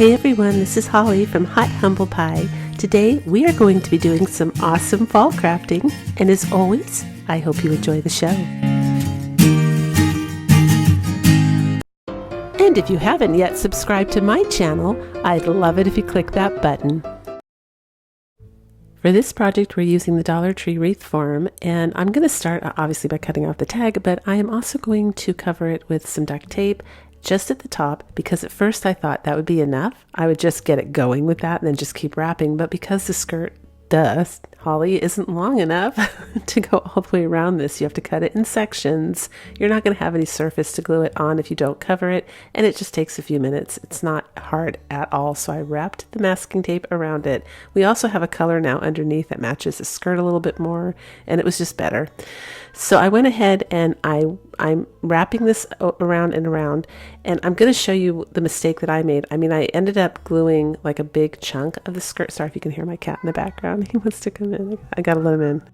Hey everyone, this is Holly from Hot Humble Pie. Today we are going to be doing some awesome fall crafting, and as always, I hope you enjoy the show. And if you haven't yet subscribed to my channel, I'd love it if you click that button. For this project, we're using the Dollar Tree wreath form, and I'm going to start obviously by cutting off the tag, but I am also going to cover it with some duct tape just at the top, because at first I thought that would be enough. I would just get it going with that and then just keep wrapping, but because the skirt, Holly, isn't long enough to go all the way around this, you have to cut it in sections. You're not going to have any surface to glue it on if you don't cover it, and it just takes a few minutes. It's not hard at all, so I wrapped the masking tape around it. We also have a color now underneath that matches the skirt a little bit more, and it was just better. So I went ahead and I'm wrapping this around and around, and I'm going to show you the mistake that I made. I mean, I ended up gluing like a big chunk of the skirt. Sorry if you can hear my cat in the background. He wants to come in. I got to let him in.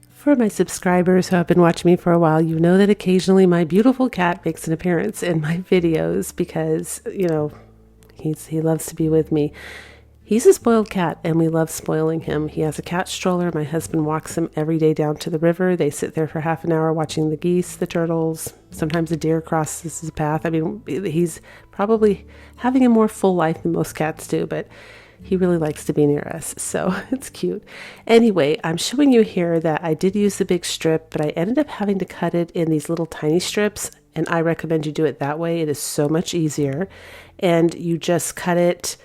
For my subscribers who have been watching me for a while, you know that occasionally my beautiful cat makes an appearance in my videos because, you know, he loves to be with me. He's a spoiled cat, and we love spoiling him. He has a cat stroller. My husband walks him every day down to the river. They sit there for half an hour watching the geese, the turtles. Sometimes a deer crosses his path. I mean, he's probably having a more full life than most cats do, but he really likes to be near us, so it's cute. Anyway, I'm showing you here that I did use the big strip, but I ended up having to cut it in these little tiny strips, and I recommend you do it that way. It is so much easier, and you just cut it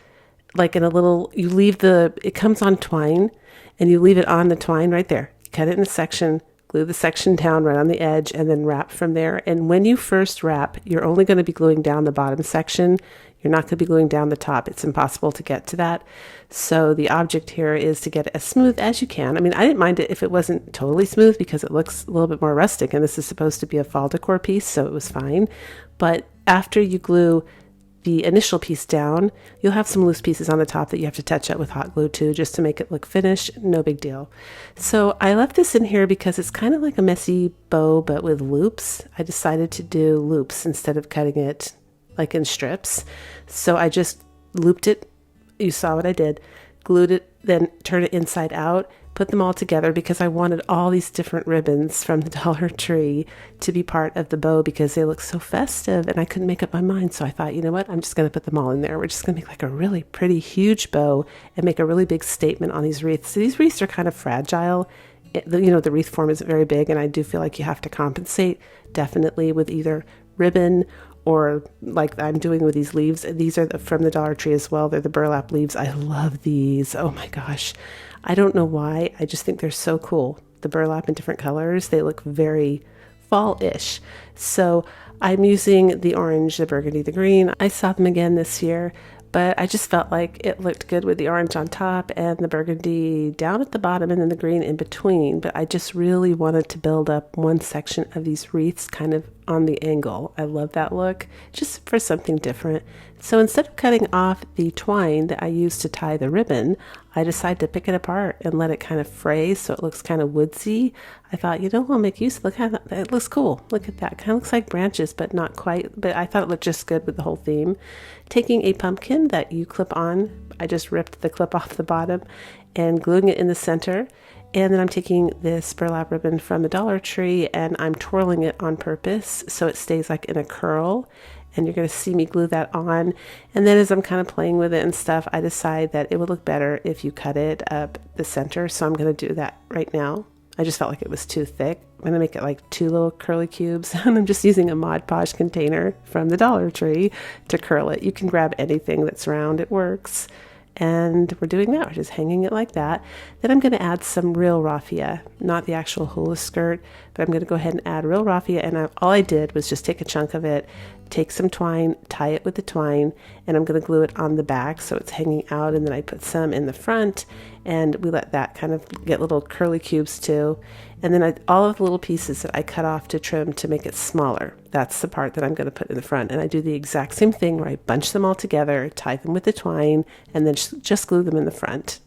like in a little, you leave it comes on twine, and you leave it on the twine right there. Cut it in a section, glue the section down right on the edge, and then wrap from there. And when you first wrap, you're only going to be gluing down the bottom section. You're not going to be gluing down the top. It's impossible to get to that. So the object here is to get it as smooth as you can. I mean, I didn't mind it if it wasn't totally smooth because it looks a little bit more rustic, and this is supposed to be a fall decor piece, so it was fine. But after you glue the initial piece down, you'll have some loose pieces on the top that you have to touch up with hot glue too, just to make it look finished. No big deal. So I left this in here because it's kind of like a messy bow, but with loops. I decided to do loops instead of cutting it like in strips. So I just looped it. You saw what I did. Glued it, then turned it inside out, put them all together because I wanted all these different ribbons from the Dollar Tree to be part of the bow because they look so festive, and I couldn't make up my mind. So I thought, you know what, I'm just going to put them all in there. We're just going to make like a really pretty huge bow and make a really big statement on these wreaths. So these wreaths are kind of fragile. The wreath form isn't very big, and I do feel like you have to compensate definitely with either ribbon or like I'm doing with these leaves. These are from the Dollar Tree as well. They're the burlap leaves. I love these. Oh my gosh. I don't know why. I just think they're so cool. The burlap in different colors. They look very fall-ish. So I'm using the orange, the burgundy, the green. I saw them again this year, but I just felt like it looked good with the orange on top and the burgundy down at the bottom and then the green in between. But I just really wanted to build up one section of these wreaths kind of on the angle. I love that look, just for something different. So instead of cutting off the twine that I used to tie the ribbon, I decided to pick it apart and let it kind of fray so it looks kind of woodsy. I thought, you know, I'll make use of it. It looks cool. Look at that. Kind of looks like branches, but not quite. But I thought it looked just good with the whole theme. Taking a pumpkin that you clip on, I just ripped the clip off the bottom and gluing it in the center. And then I'm taking this burlap ribbon from the Dollar Tree and I'm twirling it on purpose so it stays like in a curl. And you're going to see me glue that on. And then as I'm kind of playing with it and stuff, I decide that it would look better if you cut it up the center. So I'm going to do that right now. I just felt like it was too thick. I'm going to make it like 2 little curly cubes. And I'm just using a Mod Podge container from the Dollar Tree to curl it. You can grab anything that's round. It works. And we're doing that. We're just hanging it like that. Then I'm going to add some real raffia, not the actual hula skirt, but I'm going to go ahead and add real raffia. And all I did was just take a chunk of it, take some twine, tie it with the twine, and I'm going to glue it on the back so it's hanging out. And then I put some in the front, and we let that kind of get little curly cubes too. And then all of the little pieces that I cut off to trim to make it smaller, that's the part that I'm going to put in the front. And I do the exact same thing where I bunch them all together, tie them with the twine, and then just glue them in the front.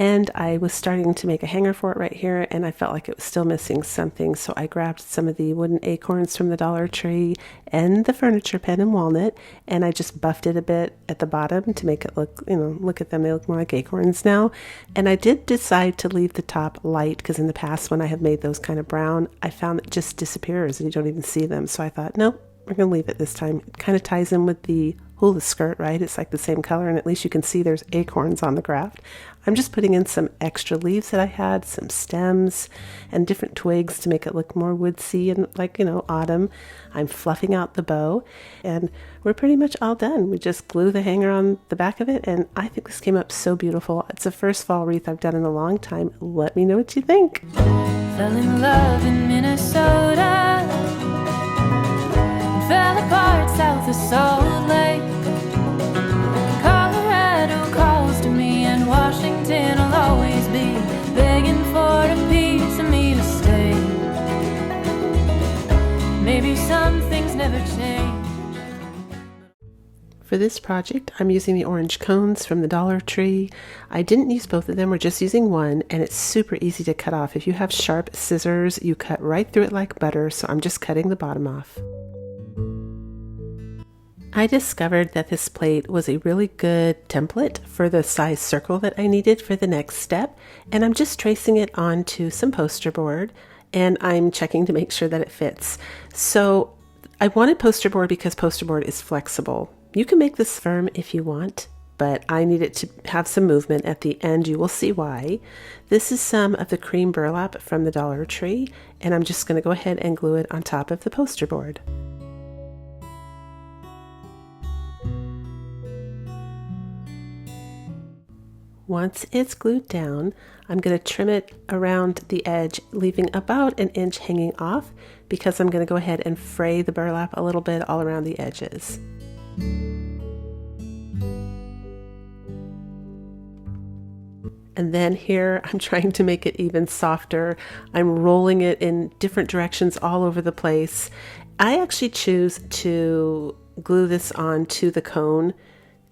And I was starting to make a hanger for it right here, and I felt like it was still missing something. So I grabbed some of the wooden acorns from the Dollar Tree and the furniture pen in walnut, and I just buffed it a bit at the bottom to make it look, look at them, they look more like acorns now. And I did decide to leave the top light, because in the past when I have made those kind of brown, I found it just disappears and you don't even see them. So I thought, nope, we're going to leave it this time. It kind of ties in with the hula skirt, right? It's like the same color, and at least you can see there's acorns on the graft. I'm just putting in some extra leaves that I had, some stems and different twigs to make it look more woodsy and like, autumn. I'm fluffing out the bow, and we're pretty much all done. We just glue the hanger on the back of it, and I think this came up so beautiful. It's the first fall wreath I've done in a long time. Let me know what you think. Fell in love in Minnesota, fell apart south of Salt Lake. Colorado calls to me, and Washington will always be begging for a piece of me to stay. Maybe some things never change. For this project, I'm using the orange cones from the Dollar Tree. I didn't use both of them, we're just using one, and it's super easy to cut off. If you have sharp scissors, you cut right through it like butter, so I'm just cutting the bottom off. I discovered that this plate was a really good template for the size circle that I needed for the next step, and I'm just tracing it onto some poster board, and I'm checking to make sure that it fits. So I wanted poster board because poster board is flexible. You can make this firm if you want, but I need it to have some movement at the end. You will see why. This is some of the cream burlap from the Dollar Tree, and I'm just going to go ahead and glue it on top of the poster board. Once it's glued down, I'm going to trim it around the edge, leaving about an inch hanging off, because I'm going to go ahead and fray the burlap a little bit all around the edges. And then here, I'm trying to make it even softer. I'm rolling it in different directions all over the place. I actually choose to glue this onto the cone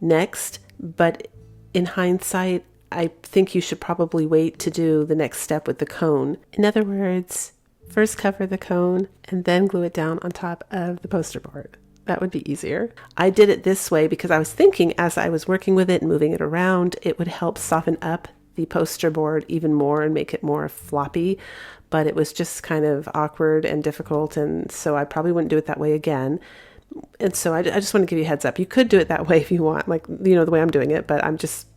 next, but in hindsight, I think you should probably wait to do the next step with the cone. In other words, first cover the cone and then glue it down on top of the poster board. That would be easier. I did it this way because I was thinking as I was working with it and moving it around, it would help soften up the poster board even more and make it more floppy, but it was just kind of awkward and difficult, and so I probably wouldn't do it that way again. And so I just want to give you a heads up. You could do it that way if you want, like, the way I'm doing it, but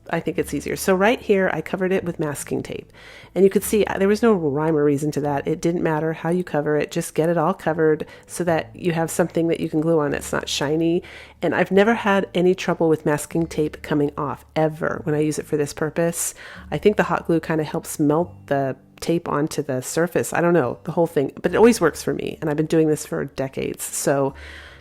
I think it's easier. So right here, I covered it with masking tape. And you could see there was no rhyme or reason to that. It didn't matter how you cover it. Just get it all covered so that you have something that you can glue on that's not shiny. And I've never had any trouble with masking tape coming off, ever, when I use it for this purpose. I think the hot glue kind of helps melt the tape onto the surface. I don't know, the whole thing. But it always works for me. And I've been doing this for decades. So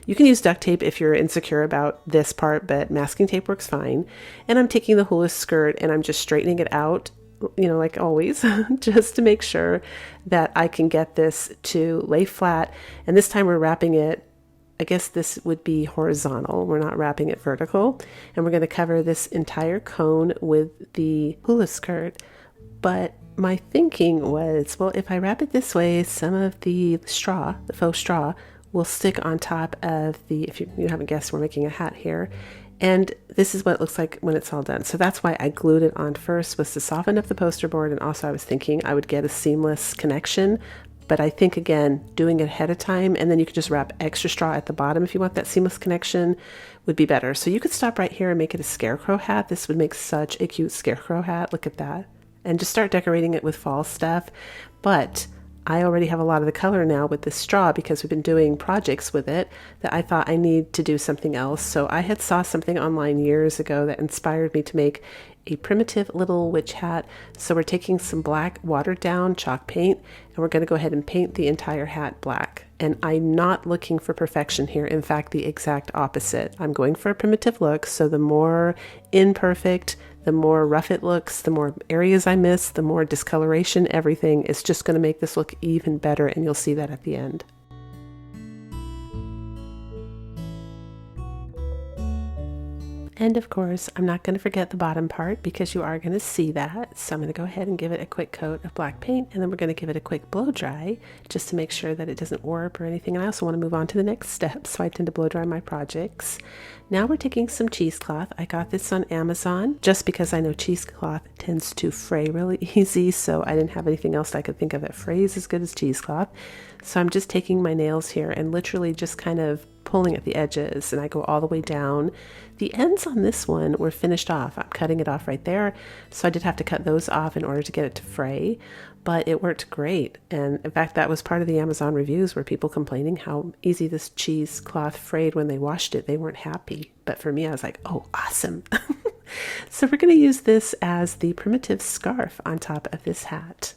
you can use duct tape if you're insecure about this part, but masking tape works fine. And I'm taking the hula skirt and I'm just straightening it out, like always, just to make sure that I can get this to lay flat. And this time we're wrapping it, I guess this would be horizontal. We're not wrapping it vertical. And we're going to cover this entire cone with the hula skirt. But my thinking was, well, if I wrap it this way, some of the straw, the faux straw, will stick on top of the, if you haven't guessed, we're making a hat here. And this is what it looks like when it's all done. So that's why I glued it on first, was to soften up the poster board. And also I was thinking I would get a seamless connection. But I think, again, doing it ahead of time, and then you could just wrap extra straw at the bottom if you want that seamless connection, would be better. So you could stop right here and make it a scarecrow hat. This would make such a cute scarecrow hat. Look at that. And just start decorating it with fall stuff. But I already have a lot of the color now with this straw because we've been doing projects with it that I thought I need to do something else. So I had saw something online years ago that inspired me to make a primitive little witch hat. So we're taking some black watered down chalk paint and we're going to go ahead and paint the entire hat black. And I'm not looking for perfection here. In fact, the exact opposite. I'm going for a primitive look. So the more imperfect, the more rough it looks, the more areas I miss, the more discoloration, everything is just going to make this look even better, and you'll see that at the end. And of course, I'm not going to forget the bottom part because you are going to see that. So I'm going to go ahead and give it a quick coat of black paint, and then we're going to give it a quick blow dry just to make sure that it doesn't warp or anything. And I also want to move on to the next step, so I tend to blow dry my projects. Now we're taking some cheesecloth. I got this on Amazon just because I know cheesecloth tends to fray really easy, so I didn't have anything else I could think of that frays as good as cheesecloth. So I'm just taking my nails here and literally just kind of pulling at the edges, and I go all the way down. The ends on this one were finished off. I'm cutting it off right there, so I did have to cut those off in order to get it to fray, but it worked great. And in fact, that was part of the Amazon reviews, were people complaining how easy this cheesecloth frayed when they washed it. They weren't happy, but for me, I was like, oh, awesome. So we're going to use this as the primitive scarf on top of this hat.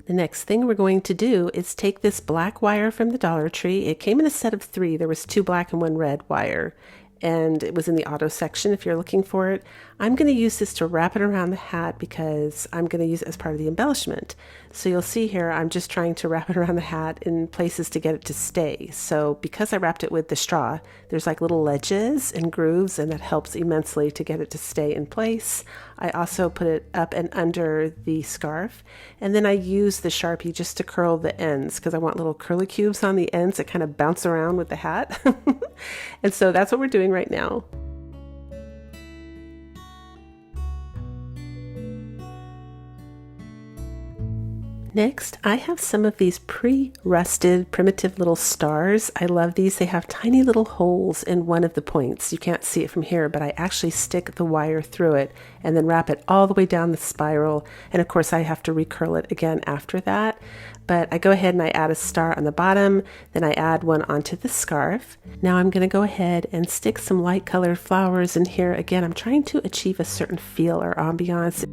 The next thing we're going to do is take this black wire from the Dollar Tree. It came in a set of 3. There was 2 black and 1 red wire, and it was in the auto section if you're looking for it. I'm going to use this to wrap it around the hat because I'm going to use it as part of the embellishment. So you'll see here, I'm just trying to wrap it around the hat in places to get it to stay. So because I wrapped it with the straw, there's like little ledges and grooves, and that helps immensely to get it to stay in place. I also put it up and under the scarf, and then I use the Sharpie just to curl the ends because I want little curly cubes on the ends that kind of bounce around with the hat. And so that's what we're doing right now. Next, I have some of these pre-rusted primitive little stars. I love these. They have tiny little holes in one of the points. You can't see it from here, but I actually stick the wire through it and then wrap it all the way down the spiral. And of course, I have to recurl it again after that. But I go ahead and I add a star on the bottom, then I add one onto the scarf. Now I'm going to go ahead and stick some light colored flowers in here. Again, I'm trying to achieve a certain feel or ambiance.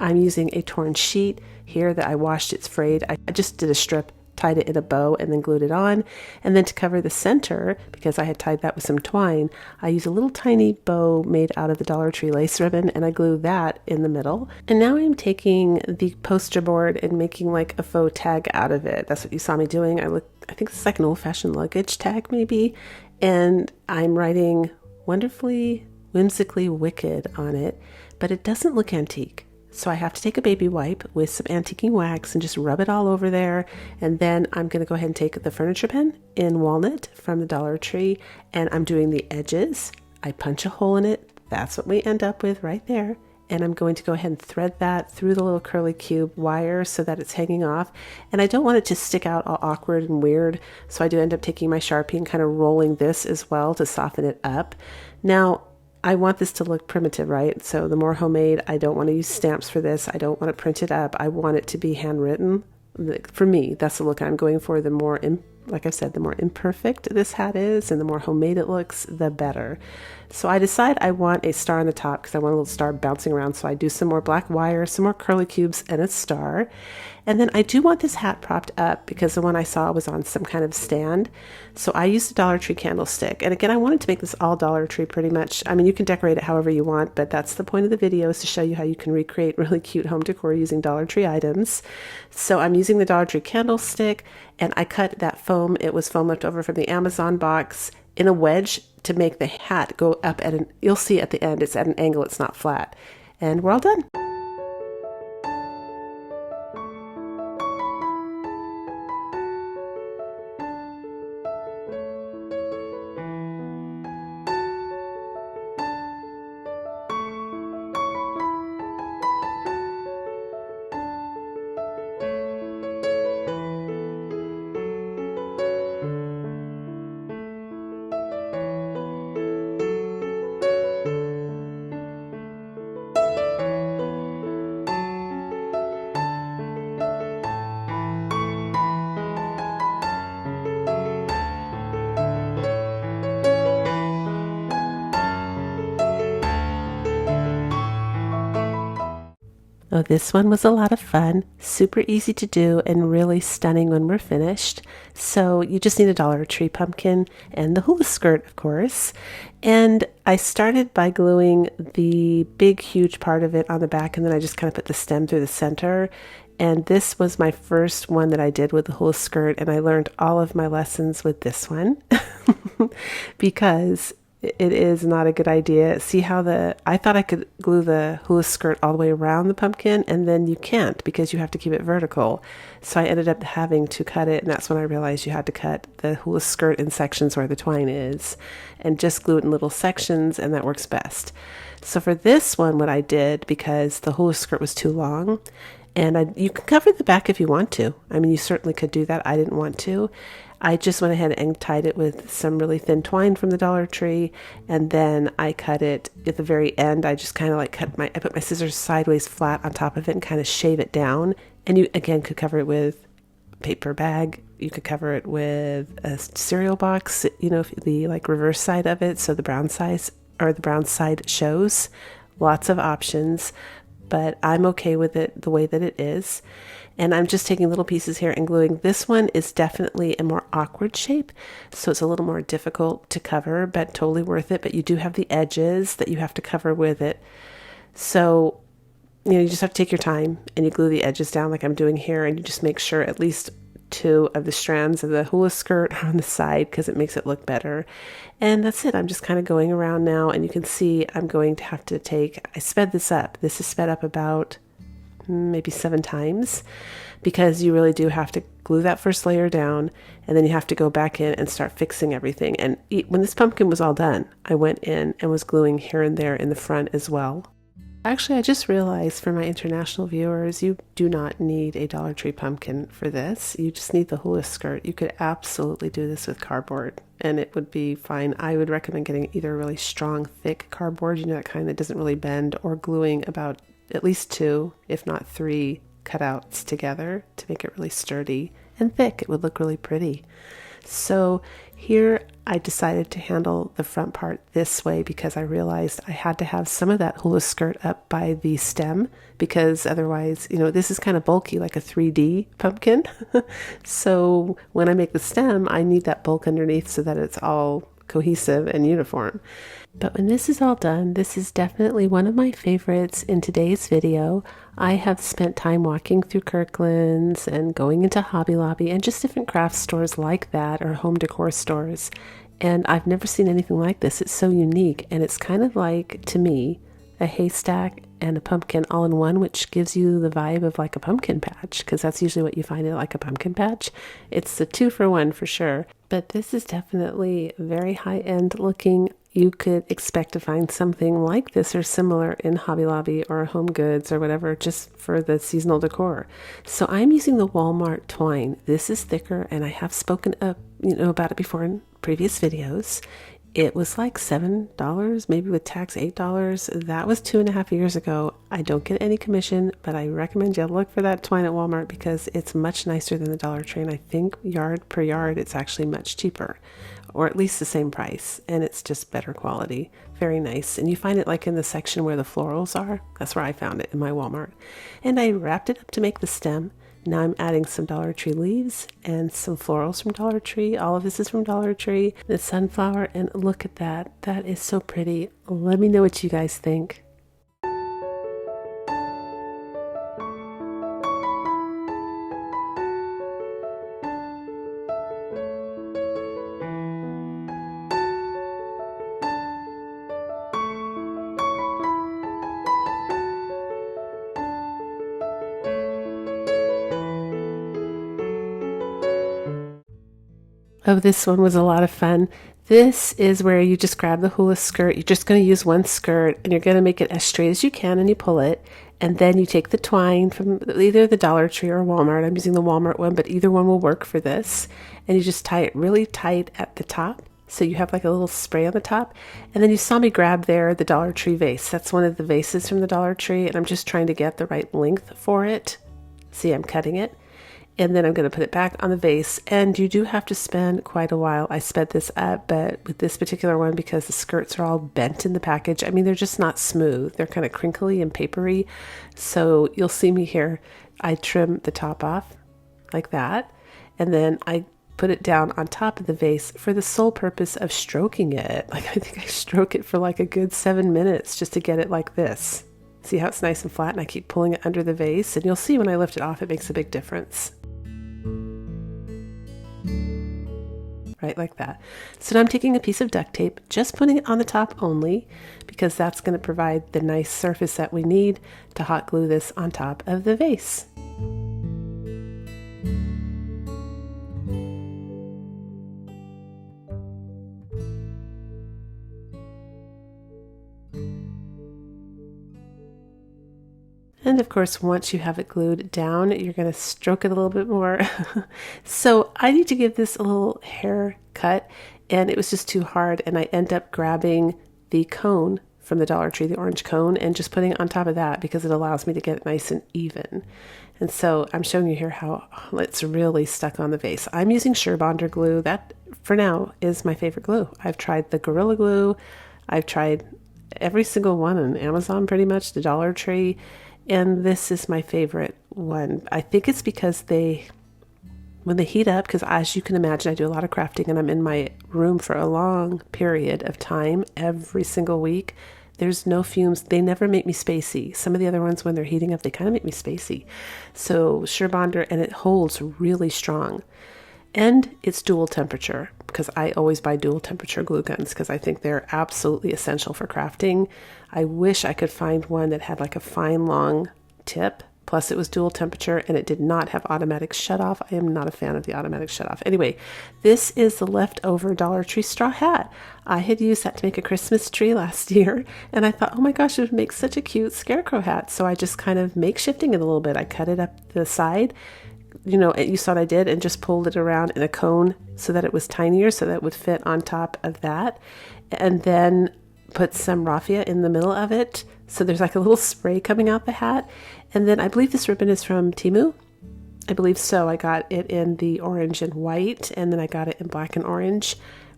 I'm using a torn sheet here that I washed. It's frayed. I just did a strip, tied it in a bow, and then glued it on. And then to cover the center, because I had tied that with some twine, I use a little tiny bow made out of the Dollar Tree lace ribbon, and I glue that in the middle. And now I'm taking the poster board and making like a faux tag out of it. That's what you saw me doing. I think it's like an old-fashioned luggage tag maybe. And I'm writing wonderfully, whimsically wicked on it, but it doesn't look antique. So I have to take a baby wipe with some antiquing wax and just rub it all over there. And then I'm going to go ahead and take the furniture pen in walnut from the Dollar Tree, and I'm doing the edges. I punch a hole in it. That's what we end up with right there. And I'm going to go ahead and thread that through the little curly cube wire so that it's hanging off. And I don't want it to stick out all awkward and weird. So I do end up taking my Sharpie and kind of rolling this as well to soften it up. Now, I want this to look primitive, right? So the more homemade, I don't want to use stamps for this. I don't want it printed up. I want it to be handwritten. For me, that's the look I'm going for. The more, like I said, the more imperfect this hat is and the more homemade it looks, the better. So I decide I want a star on the top because I want a little star bouncing around. So I do some more black wire, some more curly cubes, and a star. And then I do want this hat propped up because the one I saw was on some kind of stand. So I used a Dollar Tree candlestick. And again, I wanted to make this all Dollar Tree pretty much. I mean, you can decorate it however you want, but that's the point of the video, is to show you how you can recreate really cute home decor using Dollar Tree items. So I'm using the Dollar Tree candlestick, and I cut that foam. It was foam left over from the Amazon box in a wedge to make the hat go up at you'll see at the end, it's at an angle, it's not flat. And we're all done. Oh, this one was a lot of fun, super easy to do, and really stunning when we're finished. So you just need a Dollar Tree pumpkin and the hula skirt, of course. And I started by gluing the big, huge part of it on the back, and then I just kind of put the stem through the center. And this was my first one that I did with the hula skirt, and I learned all of my lessons with this one because it is not a good idea. See how I thought I could glue the hula skirt all the way around the pumpkin, and then you can't because you have to keep it vertical. So I ended up having to cut it, and that's when I realized you had to cut the hula skirt in sections where the twine is and just glue it in little sections, and that works best. So for this one, what I did, because the hula skirt was too long, and you can cover the back if you want to. I mean, you certainly could do that. I didn't want to. I just went ahead and tied it with some really thin twine from the Dollar Tree, and then I cut it at the very end. I just kind of like I put my scissors sideways flat on top of it and kind of shave it down. And you, again, could cover it with paper bag. You could cover it with a cereal box, if the like reverse side of it, so the brown side shows. Lots of options, but I'm okay with it the way that it is. And I'm just taking little pieces here and gluing. This one is definitely a more awkward shape, so it's a little more difficult to cover, but totally worth it. But you do have the edges that you have to cover with it. So, you just have to take your time and you glue the edges down like I'm doing here, and you just make sure at least 2 of the strands of the hula skirt are on the side because it makes it look better. And that's it. I'm just kind of going around now, and you can see I'm going to have to I sped this up. This is sped up about maybe 7 times because you really do have to glue that first layer down, and then you have to go back in and start fixing everything. And when this pumpkin was all done, I went in and was gluing here and there in the front as well. Actually, I just realized for my international viewers, you do not need a Dollar Tree pumpkin for this. You just need the hula skirt. You could absolutely do this with cardboard, and it would be fine. I would recommend getting either a really strong, thick cardboard, that kind that doesn't really bend, or gluing about at least 2, if not 3 cutouts together to make it really sturdy and thick. It would look really pretty. So here I decided to handle the front part this way because I realized I had to have some of that hula skirt up by the stem, because otherwise, this is kind of bulky, like a 3D pumpkin. So when I make the stem, I need that bulk underneath so that it's all cohesive and uniform. But when this is all done, this is definitely one of my favorites in today's video. I have spent time walking through Kirkland's and going into Hobby Lobby and just different craft stores like that, or home decor stores. And I've never seen anything like this. It's so unique, and it's kind of like, to me, a haystack and a pumpkin all in one, which gives you the vibe of like a pumpkin patch, because that's usually what you find at like a pumpkin patch. It's the 2-for-1 for sure. But this is definitely very high-end looking. You could expect to find something like this or similar in Hobby Lobby or Home Goods or whatever, just for the seasonal decor. So I'm using the Walmart twine. This is thicker, and I have spoken up, about it before in previous videos. It was like $7, maybe with tax $8. That was 2.5 years ago. I don't get any commission, but I recommend you look for that twine at Walmart because it's much nicer than the Dollar Tree. And I think yard per yard, it's actually much cheaper, or at least the same price. And it's just better quality. Very nice. And you find it like in the section where the florals are. That's where I found it, in my Walmart. And I wrapped it up to make the stem. Now I'm adding some Dollar Tree leaves and some florals from Dollar Tree. All of this is from Dollar Tree. The sunflower, and look at that. That is so pretty. Let me know what you guys think. Oh, this one was a lot of fun. This is where you just grab the hula skirt. You're just going to use one skirt, and you're going to make it as straight as you can, and you pull it. And then you take the twine from either the Dollar Tree or Walmart. I'm using the Walmart one, but either one will work for this. And you just tie it really tight at the top. So you have like a little spray on the top. And then you saw me grab there the Dollar Tree vase. That's one of the vases from the Dollar Tree. And I'm just trying to get the right length for it. See, I'm cutting it. And then I'm going to put it back on the vase, and you do have to spend quite a while. I sped this up, but with this particular one, because the skirts are all bent in the package, I mean, they're just not smooth. They're kind of crinkly and papery. So you'll see me here. I trim the top off like that, and then I put it down on top of the vase for the sole purpose of stroking it. Like, I think I stroke it for like a good 7 minutes just to get it like this. See how it's nice and flat, and I keep pulling it under the vase, and you'll see when I lift it off, it makes a big difference. Right, like that. So now I'm taking a piece of duct tape, just putting it on the top only, because that's going to provide the nice surface that we need to hot glue this on top of the vase. And of course, once you have it glued down, you're going to stroke it a little bit more. So I need to give this a little haircut, and it was just too hard. And I end up grabbing the cone from the Dollar Tree, the orange cone, and just putting it on top of that because it allows me to get it nice and even. And so I'm showing you here how it's really stuck on the vase. I'm using Surebonder glue. That, for now, is my favorite glue. I've tried the Gorilla Glue. I've tried every single one on Amazon, pretty much, the Dollar Tree. And this is my favorite one. I think it's because when they heat up, because as you can imagine, I do a lot of crafting and I'm in my room for a long period of time every single week. There's no fumes. They never make me spacey. Some of the other ones, when they're heating up, they kind of make me spacey. So Surebonder, and it holds really strong. And it's dual temperature, because I always buy dual temperature glue guns because I think they're absolutely essential for crafting. I wish I could find one that had like a fine long tip, plus it was dual temperature, and it did not have automatic shutoff. I am not a fan of the automatic shutoff. Anyway, this is the leftover Dollar Tree straw hat. I had used that to make a Christmas tree last year, and I thought, oh my gosh, it would make such a cute scarecrow hat. So I just kind of makeshifting it a little bit. I cut it up the side, you saw what I did, and just pulled it around in a cone so that it was tinier, so that it would fit on top of that. And then put some raffia in the middle of it, so there's like a little spray coming out the hat. And then I believe this ribbon is from Temu. I believe so. I got it in the orange and white, and then I got it in black and orange,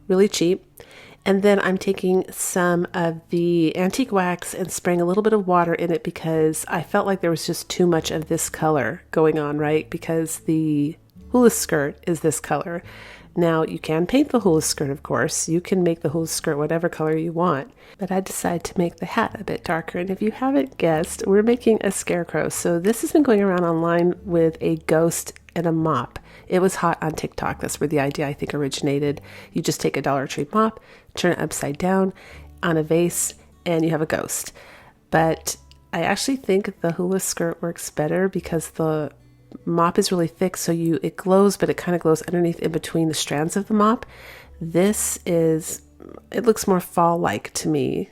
really cheap. And then I'm taking some of the antique wax and spraying a little bit of water in it because I felt like there was just too much of this color going on, right? Because the hula skirt is this color. Now, you can paint the hula skirt, of course. You can make the hula skirt whatever color you want. But I decided to make the hat a bit darker. And if you haven't guessed, we're making a scarecrow. So this has been going around online with a ghost and a mop. It was hot on TikTok. That's where the idea, I think, originated. You just take a Dollar Tree mop, turn it upside down on a vase, and you have a ghost. But I actually think the hula skirt works better because the mop is really thick, so it glows, but it kind of glows underneath in between the strands of the mop. It looks more fall-like to me.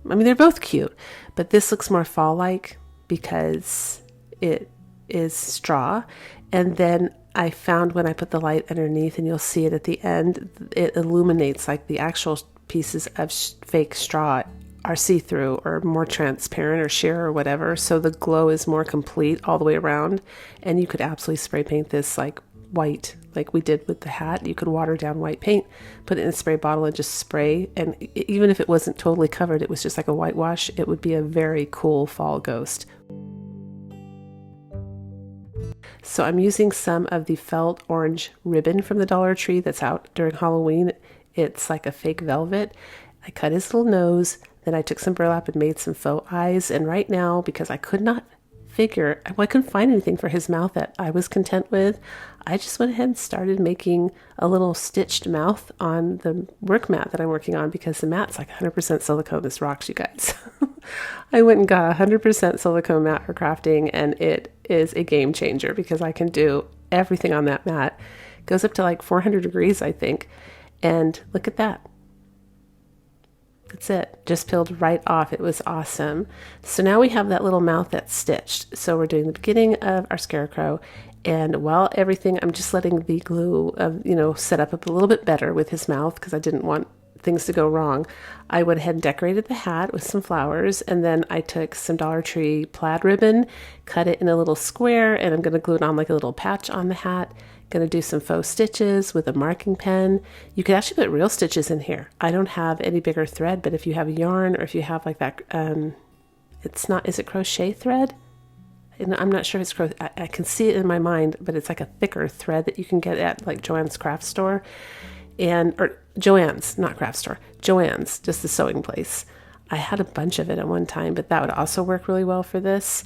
I mean, they're both cute, but this looks more fall-like because it is straw. And then I found when I put the light underneath, and you'll see it at the end, it illuminates, like the actual pieces of fake straw are see-through or more transparent or sheer or whatever, so the glow is more complete all the way around. And you could absolutely spray paint this like white, like we did with the hat. You could water down white paint, put it in a spray bottle, and just spray, and even if it wasn't totally covered, it was just like a whitewash, it would be a very cool fall ghost. So I'm using some of the felt orange ribbon from the Dollar Tree that's out during Halloween. It's like a fake velvet. I cut his little nose, then I took some burlap and made some faux eyes. And right now, because I couldn't find anything for his mouth that I was content with, I just went ahead and started making a little stitched mouth on the work mat that I'm working on, because the mat's like 100% silicone. This rocks, you guys. I went and got a 100% silicone mat for crafting, and it is a game changer because I can do everything on that mat. It goes up to like 400 degrees, I think. And look at that. That's it. Just peeled right off. It was awesome. So now we have that little mouth that's stitched. So we're doing the beginning of our scarecrow. And while everything, I'm just letting the glue, set up a little bit better with his mouth because I didn't want things to go wrong. I went ahead and decorated the hat with some flowers, and then I took some Dollar Tree plaid ribbon, cut it in a little square, and I'm going to glue it on like a little patch on the hat. Going to do some faux stitches with a marking pen. You could actually put real stitches in here. I don't have any bigger thread, but if you have yarn, or if you have like that, is it crochet thread? I'm not sure if it's crochet. I can see it in my mind, but it's like a thicker thread that you can get at like Joann's craft store, or Joann's, not craft store, Joann's, just the sewing place. I had a bunch of it at one time, but that would also work really well for this.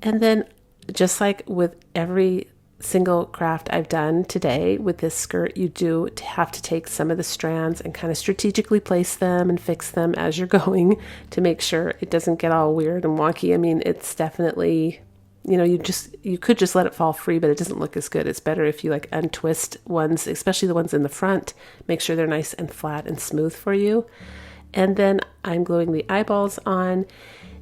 And then just like with every single craft I've done today with this skirt, you do have to take some of the strands and kind of strategically place them and fix them as you're going to make sure it doesn't get all weird and wonky. I mean, it's definitely, you know, you could just let it fall free, but it doesn't look as good. It's better if you like untwist ones, especially the ones in the front, make sure they're nice and flat and smooth for you. And then I'm gluing the eyeballs on,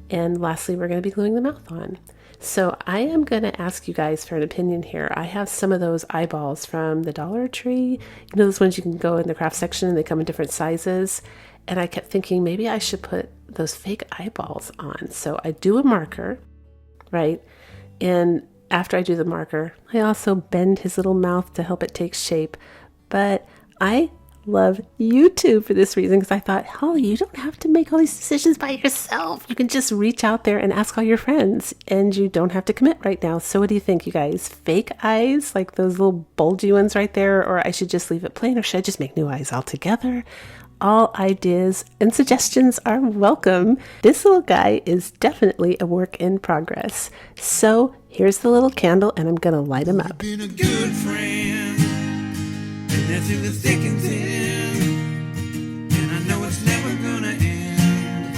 and lastly we're going to be gluing the mouth on. So I am going to ask you guys for an opinion here. I have some of those eyeballs from the Dollar Tree. You know, those ones you can go in the craft section and they come in different sizes. And I kept thinking maybe I should put those fake eyeballs on. So I do a marker, right? And after I do the marker, I also bend his little mouth to help it take shape. But I love YouTube for this reason, because I thought, Holly, you don't have to make all these decisions by yourself. You can just reach out there and ask all your friends, and you don't have to commit right now. So what do you think, you guys? Fake eyes, like those little bulgy ones right there, or I should just leave it plain, or should I just make new eyes altogether? All ideas and suggestions are welcome. This little guy is definitely a work in progress. So here's the little candle, and I'm gonna light him up. Been a good friend, and that's in the thick and thin, and I know it's never gonna end,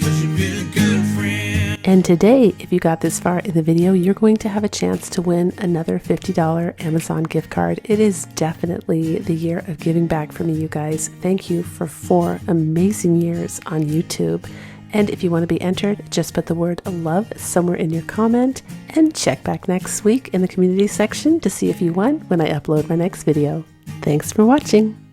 'cause you've been a good friend. And today, if you got this far in the video, you're going to have a chance to win another $50 Amazon gift card. It is definitely the year of giving back for me, you guys. Thank you for 4 amazing years on YouTube. And if you want to be entered, just put the word love somewhere in your comment, and check back next week in the community section to see if you won when I upload my next video. Thanks for watching.